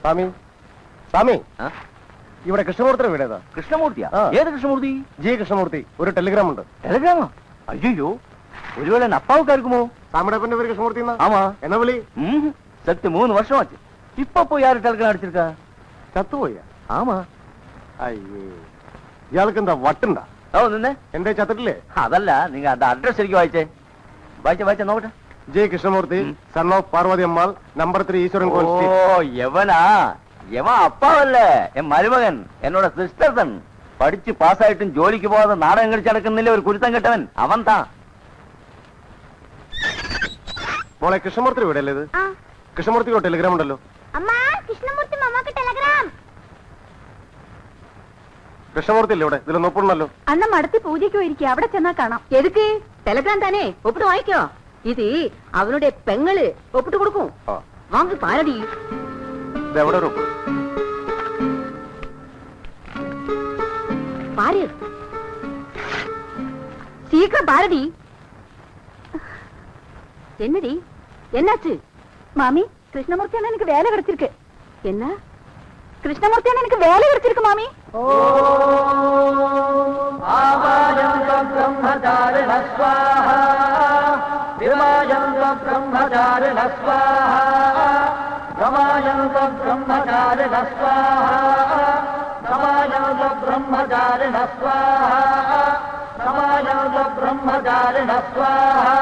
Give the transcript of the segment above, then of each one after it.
സ്വാമി സ്വാമി, ഇവിടെ കൃഷ്ണമൂർത്തിയുടെ വീടേതാ? കൃഷ്ണമൂർത്തിയാ? ഏത് കൃഷ്ണമൂർത്തി? ജി കൃഷ്ണമൂർത്തി. ഒരു ടെലിഗ്രാം ഉണ്ട്. ടെലിഗ്രാമാ? അയ്യോ, ഒരുവേള അപ്പാവുക്കാർക്കുമോ? സാമിടപ്പന്റെ പേര് കൃഷ്ണമൂർത്തി? ആമാ. എന്നാ വിളി? സത്യ 3 വർഷമാச்சு. ഇപ്പൊ പോയി ആര് ടെലിഗ്രാം അടിച്ചിരിക്കാ? ചത്തുപോയാ? ആമാ. അയ്യേ, ഇയാൾക്ക് എന്താ വട്ടുണ്ടാ? ഓ നിന്നെ എന്റെ ചത്തിട്ടില്ലേ? അതല്ല, നിങ്ങൾ അത് അഡ്രസ് ശരിക്കും വായിച്ചേ നോക്കട്ടെ. J Krishnamurthy, son of Parvathi Ammal, number 3 Eswaran. ഓ യവനാ, യവൻ അപ്പാവല്ലേ? എൻ മരുമകൻ, എന്നോട് സിസ്റ്റർ. പഠിച്ച് പാസ്സായിട്ടും ജോലിക്ക് പോകാതെ നാടകം കളിച്ചടക്കുന്നില്ല ഒരു കുരുത്തം കെട്ടവൻ അവൻ താ. മോളെ, കൃഷ്ണമൂർത്തി വീടല്ലേ ഇത്? കൃഷ്ണമൂർത്തിക്ക് ടെലിഗ്രാം ഉണ്ടല്ലോ. കൃഷ്ണമൂർത്തി അല്ലേ ഇവിടെ? ഇതിലൊന്നും ഒപ്പിടണല്ലോ. അന്ന മടത്തി പൂജയ്ക്ക് പോയിരിക്കും, അവിടെ ചെന്നാ കാണാം. എതുക്ക് ടെലഗ്രാം താനേ ഒപ്പിട്ട് വാങ്ങിക്കോ. ഇത് അവനുടെ പെങ്ങള് ഒപ്പിട്ട് കൊടുക്കും. വാങ്ങി പാരടി. എവിടെ ഒരു ഒപ്പ്? பாரு சீக்கிரம் பாருடி. என்னடி என்னாச்சு? மாமி, கிருஷ்ணமூர்த்தி அண்ணா எனக்கு வேலை கிடைச்சிருக்கு. என்ன? கிருஷ்ணமூர்த்தி அண்ணா எனக்கு வேலை கிடைச்சிருக்கு மாமி. ब्रह्मचारिण स्वाहा समायौत ब्रह्मचारिण स्वाहा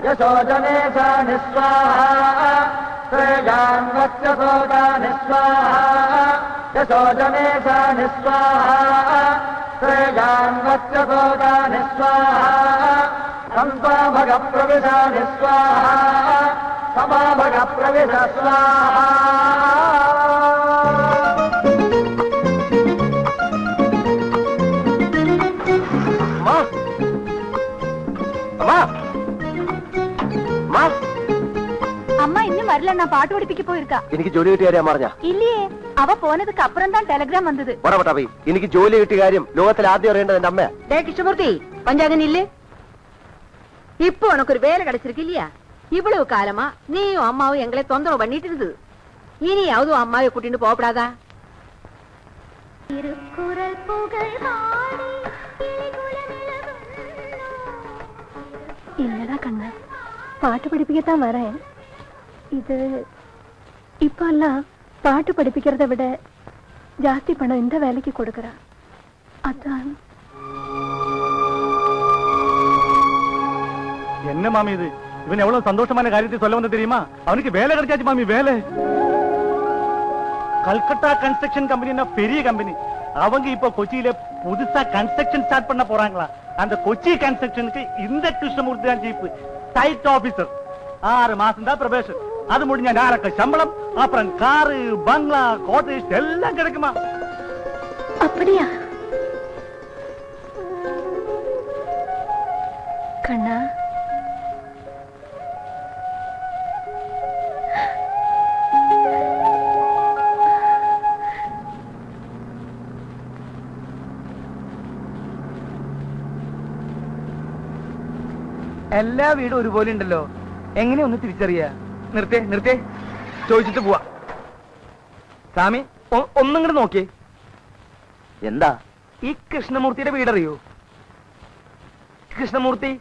यशोजनेशानि स्वाहा श्रेयान्वत्यसोदानि स्वाहा यशोजनेशानि स्वाहा श्रेयान्वत्यसोदानि स्वाहा संस्वाभगप्रविशानि स्वाहा समाभगप्रविश स्वाहा. அம்மா இன்னும் வரல, நான் பாட்டு படிப்பிக்க போயிருக்கா. എനിക്ക് ജോലി കിട്ടിയ കാര്യം പറഞ്ഞ? இல்லையே, அவ போனதுக்கு அப்புறம் தான் டெலிகிராம் வந்தது. എനിക്ക് ജോലി കിട്ടിയ കാര്യം ലോകത്തിൽ ആദ്യം അറിയേണ്ടത് എന്റെ അമ്മ. கிருஷ்ணமூர்த்தி, கொஞ்சம் நில்லு. இப்போ உனக்கு ஒரு வேலை கிடைச்சிருக்கு இல்லையா? இவ்வளவு காலமா நீயும் அம்மாவும் எங்களை தொந்தரவு பண்ணிட்டு இருந்தது. இனியாவது அம்மாவை கூட்டிட்டு போகப்படாதா? இல்லடா கண்ணா, பாட்டு படிப்பிக்கத்தான் வரேன். இது இப்பெல்லாம் பாட்டு படிப்பிக்கிறத விட ஜாஸ்தி பணம் இந்த வேலைக்கு கொடுக்கறா. அதான். என்ன மாமி இது? இவன் எவ்வளவு சந்தோஷமான காரியத்தை சொல்ல வந்து தெரியுமா? அவனுக்கு வேலை கிடைச்சாச்சு மாமி, வேலை. கல்கட்டா கன்ஸ்ட்ரக்ஷன் கம்பெனி பெரிய கம்பெனி. அவங்க இப்ப கொச்சியில புதுசா கன்ஸ்ட்ரக்ஷன் ஸ்டார்ட் பண்ண போறாங்களா. அந்த கொச்சி கன்ஸ்ட்ரக்ஷனுக்கு இந்த கிருஷ்ணமூர்த்தி தான் சீஃப் சைட் ஆபீசர். 6 மாசம் தான் பிரபேஷன். அது முடிஞ்ச நாளைக்கு சம்பளம், அப்புறம் காரு, பங்களா, கோட்டேஜ் எல்லாம் கிடைக்குமா? அப்படியா கண்ணா? എല്ലാ വീടും ഒരുപോലെ ഉണ്ടല്ലോ, എങ്ങനെ ഒന്ന് തിരിച്ചറിയാ? നിർത്തേ ചോദിച്ചിട്ട് പോവാ. സ്വാമി, ഒന്നും കൂടെ നോക്കിയേ. എന്താ? ഈ കൃഷ്ണമൂർത്തിയുടെ വീടറിയോ? കൃഷ്ണമൂർത്തി,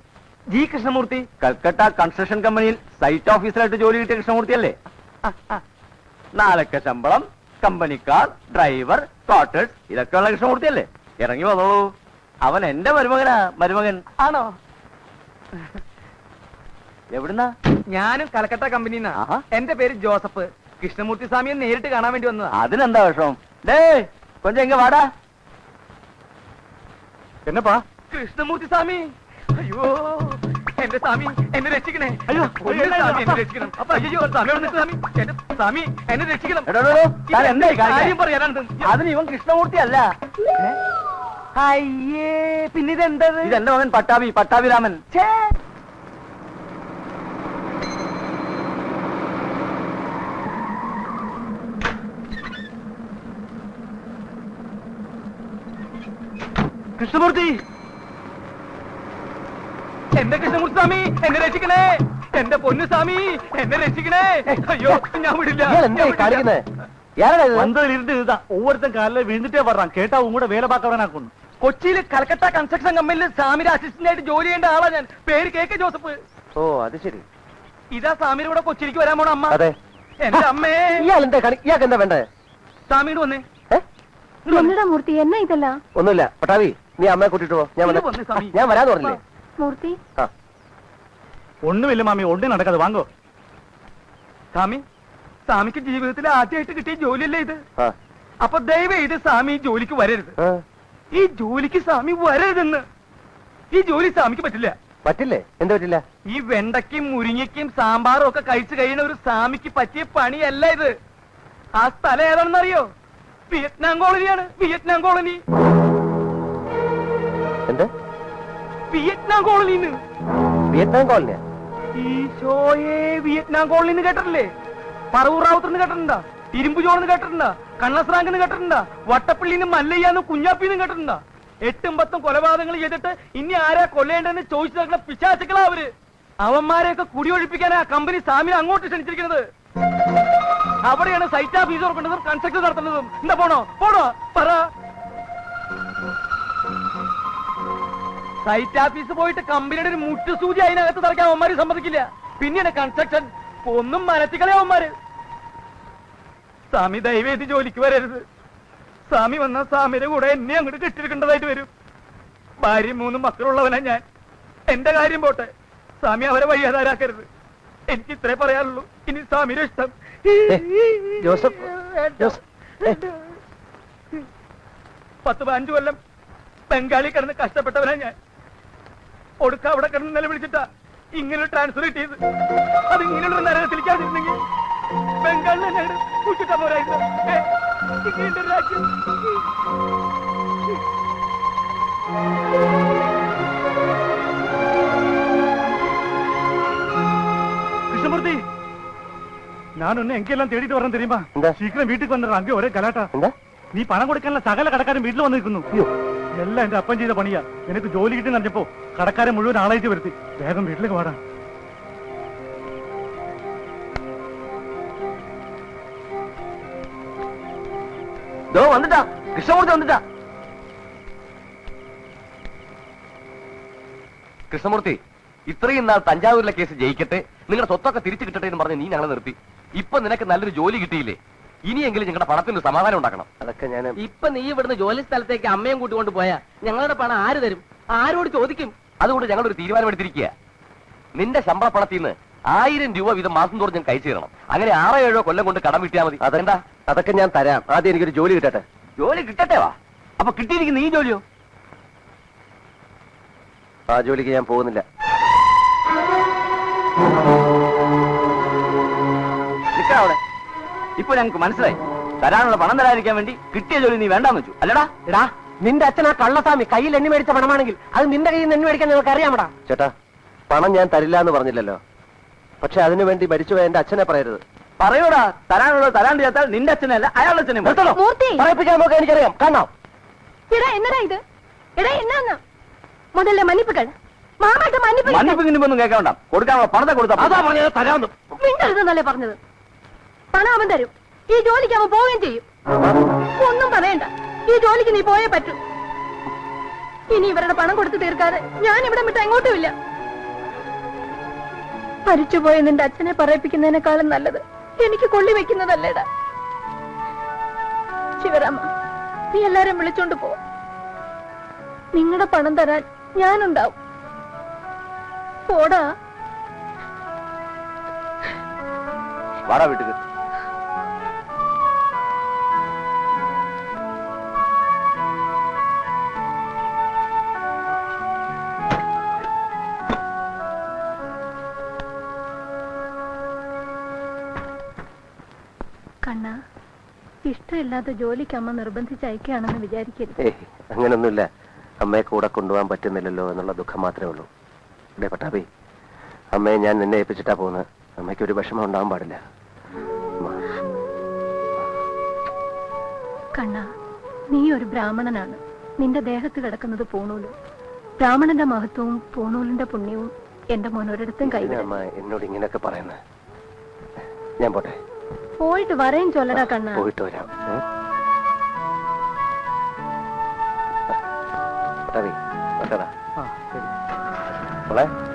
ജി കൃഷ്ണമൂർത്തി. കൽക്കട്ട കൺസ്ട്രക്ഷൻ കമ്പനിയിൽ സൈറ്റ് ഓഫീസറായിട്ട് ജോലി കിട്ടിയ കൃഷ്ണമൂർത്തി അല്ലേ? 4 ലക്ഷം ശമ്പളം, കമ്പനിക്കാർ, ഡ്രൈവർ, ക്വാർട്ടേഴ്സ്, ഇതൊക്കെയുള്ള കൃഷ്ണമൂർത്തി അല്ലേ? ഇറങ്ങി വന്നോളൂ. അവൻ എന്റെ മരുമകനാ. മരുമകൻ ആണോ? എവിടുന്നാ? ഞാനും കൽക്കട്ട കമ്പനിന്നാ. എന്റെ പേര് ജോസഫ്. കൃഷ്ണമൂർത്തി സ്വാമിയെ നേരിട്ട് കാണാൻ വേണ്ടി വന്നതാ. അതിനെന്താ വിഷമം? ഡേ കൊഞ്ചം എങ്ക വാടാ. എന്നപ്പാ? കൃഷ്ണമൂർത്തി സ്വാമി, അയ്യോ എന്റെ സ്വാമി, എന്നെ രക്ഷിക്കണേ. അയ്യോ, സ്വാമി എന്നെ രക്ഷിക്കണം. അയ്യോ സ്വാമി, എന്റെ സ്വാമി എന്നെ രക്ഷിക്കണം. കാര്യം പറയാനാണ്. അതിന് ഇവൻ കൃഷ്ണമൂർത്തി അല്ല. അയ്യേ, പിന്നെ ഇതെന്തത്? ഇതെന്റെ മകൻ പട്ടാഭിരാമൻ. കൃഷ്ണമൂർത്തി, എന്റെ കൃഷ്ണമൂർത്തി സ്വാമി എന്നെ രക്ഷിക്കണേ. എന്റെ പൊന്നു സ്വാമി എന്നെ രക്ഷിക്കണേ. അയ്യോ ഞാൻ വിടില്ല. வந்ததுல இதுதான் ஒவ்வொருத்தன் காலையில விழுந்துட்டே வர்றான். கேட்டா உங்க கூட வேலை பார்க்கறவனாக்கணும். കൊച്ചിയിൽ കൽക്കട്ട കൺസ്ട്രക്ഷൻ കമ്പനിയിൽ സാമിയുടെ അസിസ്റ്റന്റ് ആയിട്ട് ജോലി ചെയ്യേണ്ട ആളാ ഞാൻ. പേര് KK ജോസഫ്. ഓ അത് ശരി. ഇതാ സാമിയുടെ കൂടെ കൊച്ചിയിലേക്ക് വരാൻ പോണ അമ്മ. അതെ. എന്റെ അമ്മേ. ഇയാൾക്ക് എന്താ വേണ്ടേ? സാമിയോട് വന്നേ. എന്നടാ മൂർത്തി എന്നാ ഇതല്ല? ഒന്നുമില്ല. പട്ടാവി നീ അമ്മയെ കൂട്ടിട്ട് പോ. ഞാൻ വരാന്ന് പറഞ്ഞില്ലേ മൂർത്തി? ഒന്നുമില്ല മാമി, ഒന്നും നടക്കാതെ വാങ്ങോ. സാമി, സാമിക്ക് ജീവിതത്തിൽ ആദ്യമായിട്ട് കിട്ടിയ ജോലിയല്ലേ ഇത്? അപ്പൊ ദയവ് ഇത് സാമി ജോലിക്ക് വരരുത്. ഈ ജോലിക്ക് സാമി വരരുതെന്ന്. ഈ ജോലി സാമിക്ക് പറ്റില്ല. പറ്റില്ലേ? എന്താ പറ്റില്ല? ഈ വെണ്ടയ്ക്കും മുരിങ്ങയ്ക്കും സാമ്പാറും ഒക്കെ കഴിച്ചു കഴിയുന്ന ഒരു സാമിക്ക് പറ്റിയ പണിയല്ല ഇത്. ആ സ്ഥലം ഏതാണെന്നറിയോ? വിയറ്റ്നാം കോളനിയാണ്. Vietnam colony. എന്താ വിയറ്റ്നാം കോളനിന്ന്? വിയറ്റ്നാം കോളനിയാ? ഈശോയെ, വിയറ്റ്നാം കോളനിന്ന് കേട്ടിട്ടില്ലേ? പറവൂർ റാവുത്തർന്ന് കേട്ടിട്ടുണ്ടാ? ഇരുമ്പുചോണെന്ന് കേട്ടിട്ടുണ്ടാ? കണ്ണസ്രാങ്കെന്ന് കേട്ടിട്ടുണ്ടാ? വട്ടപ്പള്ളിന്ന് മല്ലയ്യാന്ന് കുഞ്ഞാപ്പിന്ന് കേട്ടിട്ടുണ്ടാ? 8ഉം 10ഉം കൊലപാതകങ്ങൾ ചെയ്തിട്ട് ഇനി ആരാ കൊല്ലേണ്ടെന്ന് ചോദിച്ചു നടക്കുന്ന പിശാചുക്കളാ അവര്. അവന്മാരെയൊക്കെ കുടിയൊഴിപ്പിക്കാനാ കമ്പനി സാമിനെ അങ്ങോട്ട് ക്ഷണിച്ചിരിക്കുന്നത്. അവിടെയാണ് സൈറ്റ് ഓഫീസ് തുറക്കേണ്ടതും കൺസ്ട്രക്ഷൻ നടത്തുന്നതും. എന്താ പോണോ? പോണോ? പറ. സൈറ്റ് ഓഫീസ് പോയിട്ട് കമ്പനിയുടെ ഒരു മുട്ടുസൂചി അതിനകത്ത് തറയ്ക്കാൻ അവന്മാര് സമ്മതിക്കില്ല. പിന്നെയാണ് കൺസ്ട്രക്ഷൻ. ഒന്നും മനത്തിക്കളെ അവന്മാര്. സ്വാമി ദയവേദി ജോലിക്ക് വരരുത്. സ്വാമി വന്ന സ്വാമിയുടെ കൂടെ എന്നെ അങ്ങോട്ട് കെട്ടിരിക്കേണ്ടതായിട്ട് വരും. ഭാര്യയും 3 മക്കളുള്ളവനാ ഞാൻ. എന്റെ കാര്യം പോട്ടെ, സ്വാമി അവരെ വയ്യാതാരാക്കരുത്. എനിക്ക് ഇത്രേ പറയാനുള്ളൂ. ഇനി സ്വാമിയുടെ ഇഷ്ടം. ജോസഫ്, 10-15 കൊല്ലം ബംഗാളി കിടന്ന് കഷ്ടപ്പെട്ടവനാ ഞാൻ. ഒടുക്ക അവിടെ കിടന്ന് നിലവിളിച്ചിട്ടാ ഇങ്ങനെ ട്രാൻസ്ഫർ കിട്ടിയത്. അത് ഇങ്ങനെയുള്ള നരകത്തിലേക്കാതിരുന്നെങ്കിൽ ബംഗാളിൽ തന്നെ കുടിച്ചിട്ടാ പോരായിരുന്നു. ഇങ്ങനെ രാജ്യം. கிருஷ்ணமூர்த்தி, நான் ஒன்னு எங்கெல்லாம் தேடிட்டு வரேன் தெரியுமா? சீக்கிரம் வீட்டுக்கு வந்துடுறேன். அங்கே ஒரே கலாட்டா. നീ പണം കൊടുക്കാനുള്ള സകല കടക്കാരും വീട്ടിൽ വന്നിരിക്കുന്നു. എല്ലാം എന്റെ അപ്പൻ ചെയ്ത പണിയാ. എനിക്ക് ജോലി കിട്ടി നടന്നപ്പോ കടക്കാരെ മുഴുവൻ ആളായിട്ട് വരുത്തി. വേഗം വീട്ടിലേക്ക് വാടാ. വന്നിട്ടാ കൃഷ്ണമൂർത്തി വന്നിട്ടാ. കൃഷ്ണമൂർത്തി, ഇത്രയും നാൾ തഞ്ചാവൂരിലെ കേസ് ജയിക്കട്ടെ, നിങ്ങളുടെ സ്വത്തൊക്കെ തിരിച്ചു കിട്ടട്ടെ എന്ന് പറഞ്ഞ് നീ ഞങ്ങളെ നിർത്തി. ഇപ്പൊ നിനക്ക് നല്ലൊരു ജോലി കിട്ടിയില്ലേ? ഇനിയെങ്കിലും ഞങ്ങളുടെ പണത്തിന് സമാധാനം ഉണ്ടാക്കണം. അതൊക്കെ ഞാൻ ഇപ്പൊ നീ ഇവിടുന്ന് ജോലി സ്ഥലത്തേക്ക് അമ്മയും കൂട്ടിക്കൊണ്ട് പോയാ ഞങ്ങളുടെ പണം ആര് തരും? ആരോട് ചോദിക്കും? അതുകൊണ്ട് ഞങ്ങളൊരു തീരുമാനമെടുത്തിരിക്കുക. നിന്റെ ശമ്പള പണത്തിൽ നിന്ന് 1000 രൂപ വീതം മാസം തോറും ഞാൻ കഴിച്ചു തരണം. അങ്ങനെ 6-7 കൊല്ലം കൊണ്ട് കടം വിട്ടിയാൽ മതി. അതെന്താ? അതൊക്കെ ഞാൻ തരാം. ആദ്യം എനിക്കൊരു ജോലി കിട്ടട്ടെ. ജോലി കിട്ടട്ടെ വാ. അപ്പൊ കിട്ടിയിരിക്കുന്ന ഈ ജോലിയോ? ആ ജോലിക്ക് ഞാൻ പോകുന്നില്ല. നിൽക്കാം അവിടെ. ഇപ്പൊ ഞങ്ങൾക്ക് മനസ്സിലായി, തരാനുള്ള പണം തരാതിരിക്കാൻ വേണ്ടി കിട്ടിയ ജോലി നീ വേണ്ടാന്ന് വെച്ചു അല്ലടാ. എടാ, നിന്റെ അച്ഛൻ ആ കള്ളസ്വാമി കയ്യിൽ എണ്ണി മേടിച്ച പണമാണെങ്കിൽ അത് നിന്റെ കയ്യിൽ നിന്ന് എണ്ണി മേടിക്കാൻ ഞങ്ങൾക്ക് അറിയാമടാ. ചേട്ടാ, പണം ഞാൻ തരില്ല എന്ന് പറഞ്ഞില്ലല്ലോ. പക്ഷെ അതിനുവേണ്ടി മരിച്ചുപോയ എന്റെ അച്ഛനെ പറയരുത്. പറയൂടാ, തരാനുള്ളത് തരാണ്ട് ചേർത്താൽ നിന്റെ അച്ഛനല്ല അയാളുടെ അച്ഛനെ മൂർത്തി, പറയിപ്പിക്കാൻ നോക്കാൻ എനിക്കറിയാം. കാണാം. എടാ എന്നടാ ഇത്? എടാ എന്നാന്ന് മുതലേ മன்னிப்புകൾ മാമാട്ട് മன்னிപ്പൊന്നും കേൾക്കണ്ട. കൊടുക്കാനുള്ള പണത്തെ കൊടുത്താ അതാ പറഞ്ഞത് തരാമെന്ന്. മിണ്ടരുതെന്നല്ലേ പറഞ്ഞത്? പണം അവൻ തരും. ഈ ജോലിക്ക് അവൻ പോവുകയും ചെയ്യും. ഒന്നും പറയണ്ട, ഈ ജോലിക്ക് നീ പോയേ പറ്റൂ. ഇനി ഇവരുടെ പണം കൊടുത്തു തീർക്കാതെ ഞാൻ ഇവിടെ വിട്ട് എങ്ങോട്ടുമില്ല. മരിച്ചുപോയ നിന്റെ അച്ഛനെ പറയിപ്പിക്കുന്നതിനേക്കാളും നല്ലത് എനിക്ക് കൊള്ളി വെക്കുന്നതല്ലേടാ. ശിവരാമ, നീ എല്ലാരും വിളിച്ചോണ്ട് പോ. നിങ്ങളുടെ പണം തരാൻ ഞാനുണ്ടാവും. പോടാ. വാടാ വീട്ടിൽ. കണ്ണ, ഇഷ്ടമില്ലാത്ത ജോലിക്ക് അമ്മ നിർബന്ധിച്ച് അയക്കുകയാണെന്ന് വിചാരിക്കരുത്. അങ്ങനൊന്നുമില്ല. അമ്മയെ കൂടെ കൊണ്ടുപോകാൻ പറ്റുന്നില്ലല്ലോ എന്നുള്ള ദുഃഖം മാത്രമേ ഉള്ളൂ. ഇടേ പട്ടാഭി, അമ്മയെ ഞാൻ നിന്നെ ഏൽപ്പിച്ചിട്ടാ പോകുന്നത്. അമ്മയ്ക്ക് ഒരു വിഷമം ഉണ്ടാവാൻ പാടില്ല. കണ്ണ, നീ ഒരു ബ്രാഹ്മണനാണ്. നിന്റെ ദേഹത്ത് കിടക്കുന്നത് പൂണൂലും. ബ്രാഹ്മണന്റെ മഹത്വവും പൂണൂലിന്റെ പുണ്യവും എന്റെ മോൻ ഒരിടത്തും കൈവിടരുത്. അമ്മ എന്നോട് ഇങ്ങനെയൊക്കെ പറയുന്നത്. ഞാൻ പോട്ടെ. പോയിട്ട് വരേം ചൊല്ലടാ കണ്ണ. പോയിട്ട് വരാം. പട്ടാവി, പട്ടടാ. മോളെ